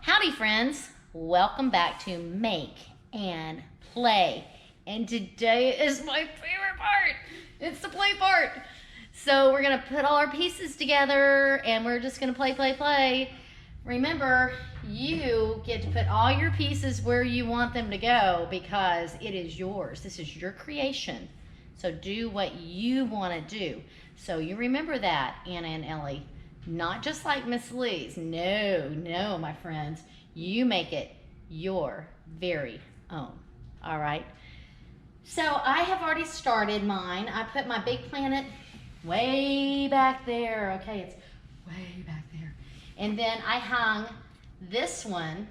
Howdy friends, welcome back to Make and Play. And today is my favorite part. It's the play part. So we're gonna put all our pieces together and we're just gonna play. Remember, you get to put all your pieces where you want them to go because it is yours. This is your creation. So do what you wanna do. So you remember that, Anna and Ellie. Not just like Miss Lee's. No, my friends. You make it your very own. All right. So I have already started mine. I put my big planet way back there. Okay, it's way back there. And then I hung this one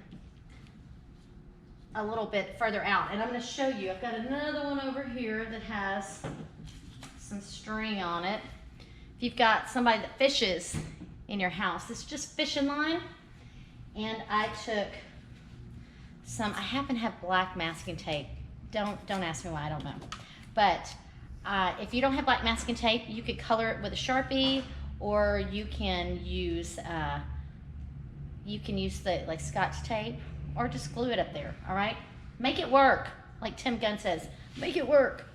a little bit further out. And I'm going to show you. I've got another one over here that has some string on it. If you've got somebody that fishes in your house, it's just fishing line. And I took some, I happen to have black masking tape. Don't ask me why, I don't know. But if you don't have black masking tape, you could color it with a Sharpie, or you can use the like Scotch tape, or just glue it up there, all right? Make it work, like Tim Gunn says, make it work.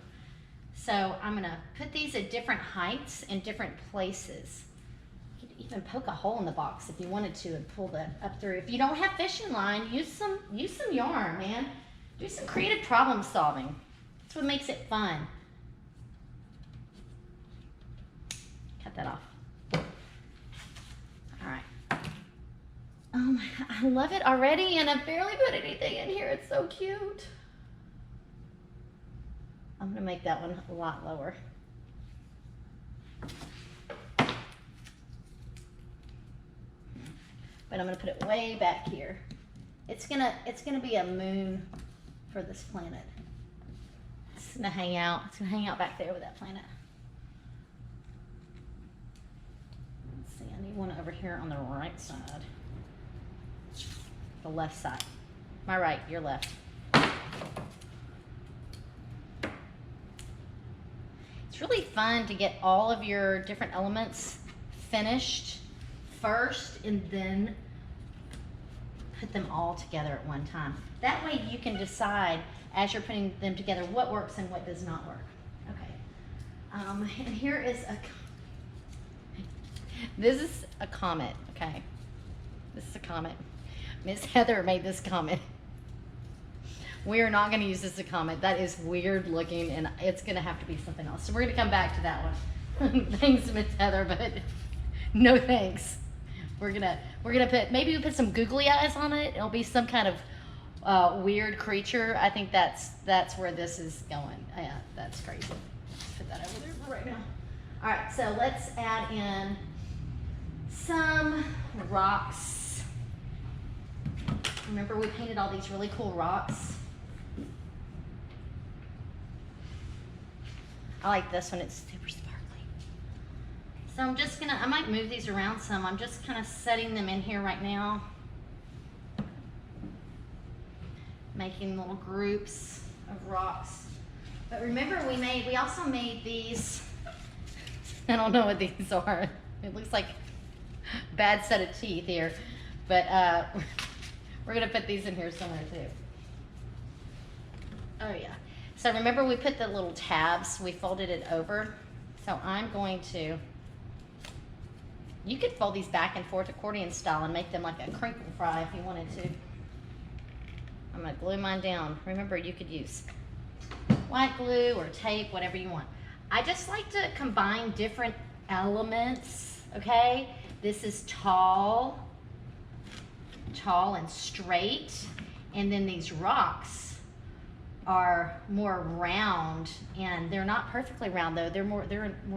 So I'm gonna put these at different heights and different places. You could even poke a hole in the box if you wanted to and pull that up through. If you don't have fishing line, use some yarn, man. Do some creative problem solving. That's what makes it fun. Cut that off. All right. I love it already, and I barely put anything in here. It's so cute. I'm gonna make that one a lot lower. But I'm gonna put it way back here. It's gonna be a moon for this planet. It's gonna hang out. It's gonna hang out back there with that planet. Let's see, I need one over here on the right side. The left side. My right, your left. It's really fun to get all of your different elements finished first and then put them all together at one time. That way you can decide as you're putting them together what works and what does not work. Okay. And here is this is a comet, okay? This is a comet. Miss Heather made this comet. We are not going to use this as a comet. That is weird looking, and it's going to have to be something else. So we're going to come back to that one. Thanks, Miss Heather, but no thanks. We're gonna put, maybe we put some googly eyes on it. It'll be some kind of weird creature. I think that's where this is going. Yeah, that's crazy. Let's put that over there for right now. All right, so let's add in some rocks. Remember we painted all these really cool rocks? I like this one, it's super sparkly. So I'm just gonna, I might move these around some. I'm just kind of setting them in here right now. Making little groups of rocks. But remember we also made these, I don't know what these are. It looks like a bad set of teeth here. But we're gonna put these in here somewhere too. Oh yeah. So remember we put the little tabs, we folded it over. So I'm going to, you could fold these back and forth accordion style and make them like a crinkle fry if you wanted to. I'm gonna glue mine down. Remember you could use white glue or tape, whatever you want. I just like to combine different elements, okay? This is tall and straight, and then these rocks are more round, and they're not perfectly round though. They're more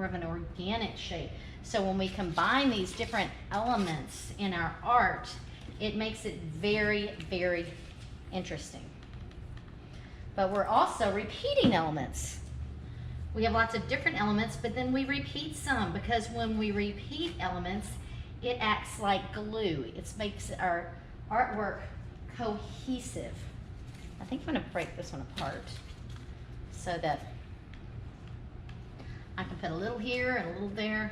of an organic shape. So when we combine these different elements in our art, it makes it very, very interesting. But we're also repeating elements. We have lots of different elements, but then we repeat some, because when we repeat elements, it acts like glue. It makes our artwork cohesive. I think I'm going to break this one apart so that I can put a little here and a little there.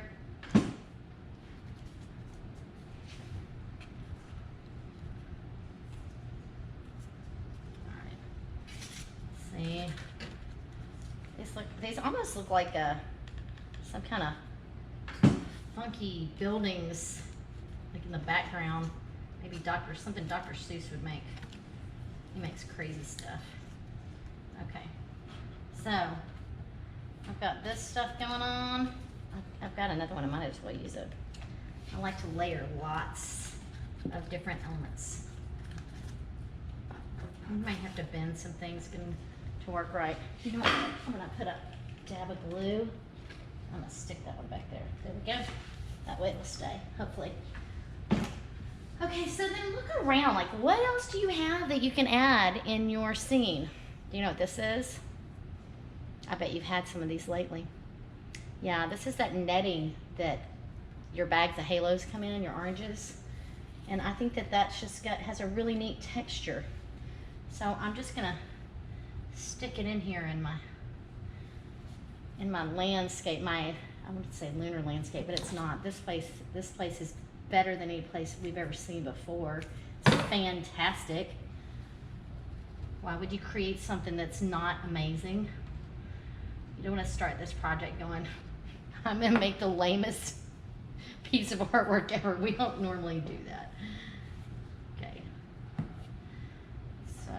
me. These almost look like some kind of funky buildings, like in the background. Maybe something Dr. Seuss would make. He makes crazy stuff. Okay, so I've got this stuff going on. I've got another one. I might as well use it. I like to layer lots of different elements. You might have to bend some things to work right. You know what? I'm gonna put a dab of glue. I'm gonna stick that one back there. There we go. That way it'll stay, hopefully. Okay, so then look around. Like, what else do you have that you can add in your scene? Do you know what this is? I bet you've had some of these lately. Yeah, this is that netting that your bags of halos come in, your oranges. And I think that that's just has a really neat texture. So I'm just gonna stick it in here in my landscape, I would say lunar landscape, but it's not. This place is better than any place we've ever seen before. It's fantastic. Why would you create something that's not amazing? You don't want to start this project going, I'm gonna make the lamest piece of artwork ever. We don't normally do that. Okay. So,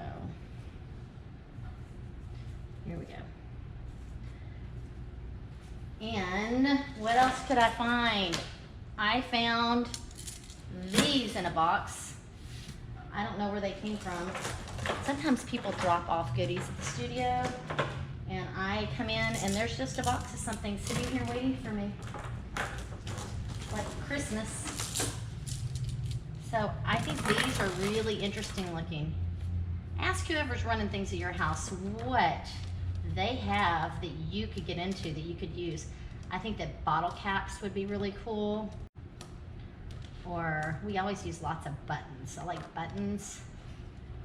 here we go. And what else could I find? I found these in a box. I don't know where they came from. Sometimes people drop off goodies at the studio, and I come in and there's just a box of something sitting here waiting for me, like Christmas. So I think these are really interesting looking. Ask whoever's running things at your house what they have that you could get into, that you could use. I think that bottle caps would be really cool. Or we always use lots of buttons. I like buttons.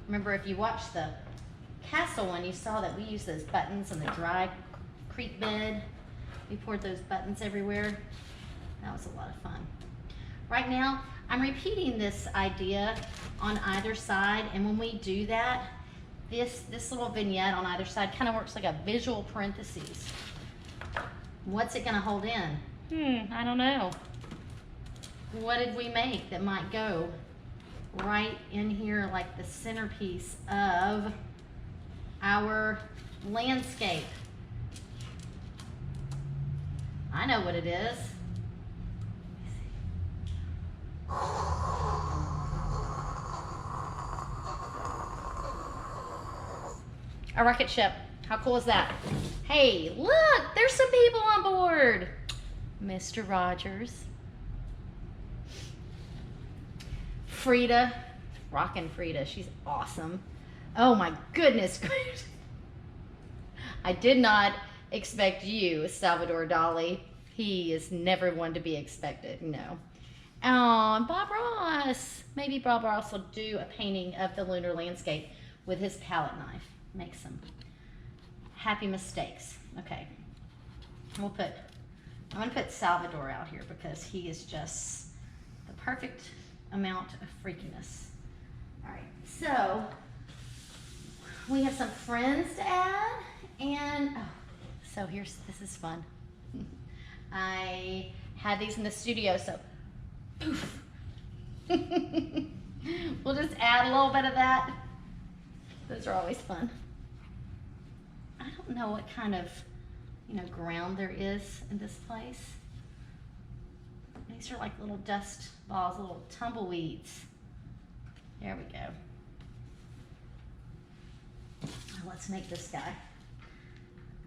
Remember, if you watched the castle one, you saw that we used those buttons on the dry creek bed. We poured those buttons everywhere. That was a lot of fun. Right now, I'm repeating this idea on either side, and when we do that, this little vignette on either side kind of works like a visual parentheses. What's it gonna hold in? I don't know. What did we make that might go right in here like the centerpiece of our landscape? I know what it is. A rocket ship. How cool is that? Hey, look, there's some people on board. Mr. Rogers. Frida, rockin' Frida, she's awesome. Oh my goodness. I did not expect you, Salvador Dali. He is never one to be expected, no. Oh, and Bob Ross. Maybe Bob Ross will do a painting of the lunar landscape with his palette knife. Make some happy mistakes. Okay, I'm gonna put Salvador out here because he is just the perfect amount of freakiness. All right, so we have some friends to add, and so this is fun. I had these in the studio, so poof. We'll just add a little bit of that. Those are always fun. I don't know what kind of, ground there is in this place. These are like little dust balls, little tumbleweeds. There we go. Now let's make this guy.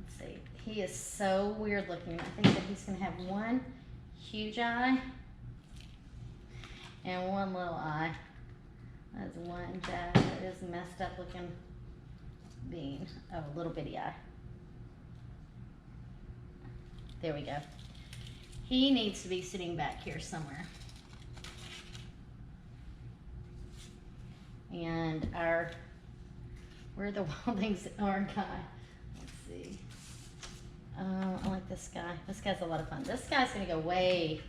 Let's see. He is so weird looking. I think that he's gonna have one huge eye and one little eye. That's one guy that is a messed up looking bean. Oh, little bitty eye. There we go. He needs to be sitting back here somewhere. And where the wild things are guy. Let's see. Oh, I like this guy. This guy's a lot of fun. This guy's gonna go way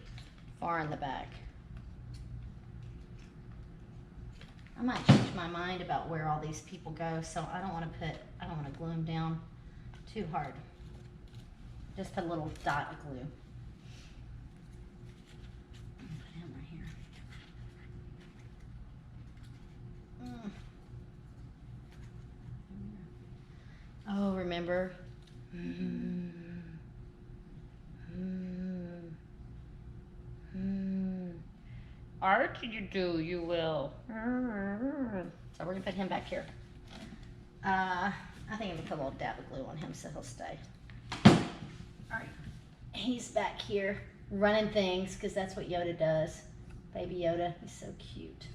far in the back. I might change my mind about where all these people go, so I don't want I don't want to glue him down too hard. Just put a little dot of glue. Put him right here. Oh, remember? Art you do, you will. So we're gonna put him back here. I think I'm gonna put a little dab of glue on him so he'll stay. All right, he's back here running things because that's what Yoda does. Baby Yoda, he's so cute.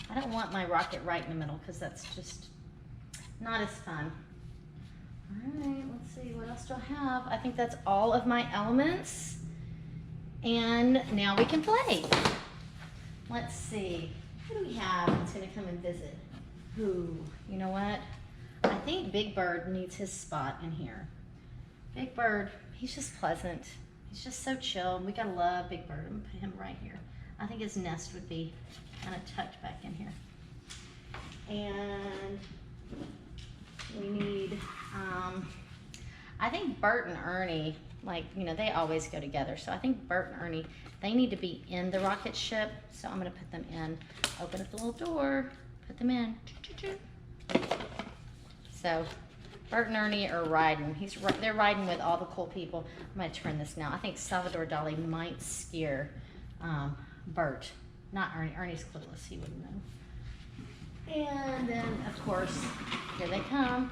I don't want my rocket right in the middle because that's just not as fun. All right, let's see, what else do I have? I think that's all of my elements. And now we can play. Let's see, who do we have that's gonna come and visit? Who, you know what? I think Big Bird needs his spot in here. Big Bird, he's just pleasant. He's just so chill. We gotta love Big Bird. I'm gonna put him right here. I think his nest would be kind of tucked back in here. And we need, I think Bert and Ernie, like, you know, they always go together. So I think Bert and Ernie, they need to be in the rocket ship. So I'm gonna put them in, open up the little door, put them in. So Bert and Ernie are riding. They're riding with all the cool people. I'm gonna turn this now. I think Salvador Dali might scare Bert, not Ernie. Ernie's clueless, he wouldn't know. And then, of course, here they come.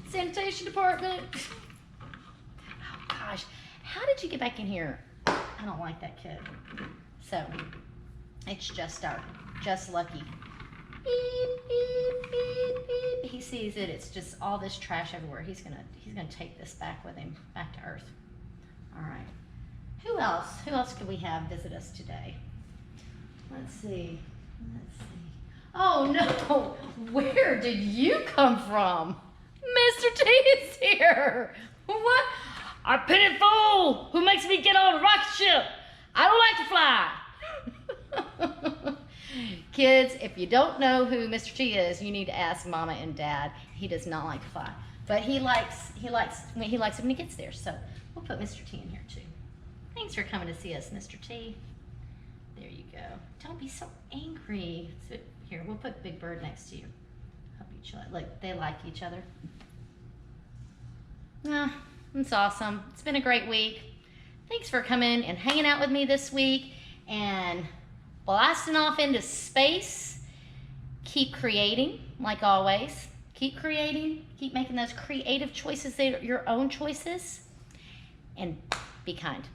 Sanitation department. Oh gosh, how did you get back in here? I don't like that kid. So, it's just Lucky. Beep, beep, beep, beep. He sees it, it's just all this trash everywhere. He's gonna take this back with him, back to Earth. All right. Who else could we have visit us today? Let's see. Oh no, where did you come from? Mr. T is here. What? Our penny fool who makes me get on a rocket ship. I don't like to fly. Kids, if you don't know who Mr. T is, you need to ask Mama and Dad. He does not like to fly, but he likes it when he gets there. So we'll put Mr. T in here too. Thanks for coming to see us, Mr. T. There you go. Don't be so angry. So, here, we'll put Big Bird next to you. Help each other. Look, they like each other. It's awesome. It's been a great week. Thanks for coming and hanging out with me this week and blasting off into space. Keep creating, like always. Keep creating. Keep making those creative choices that are your own choices. And be kind.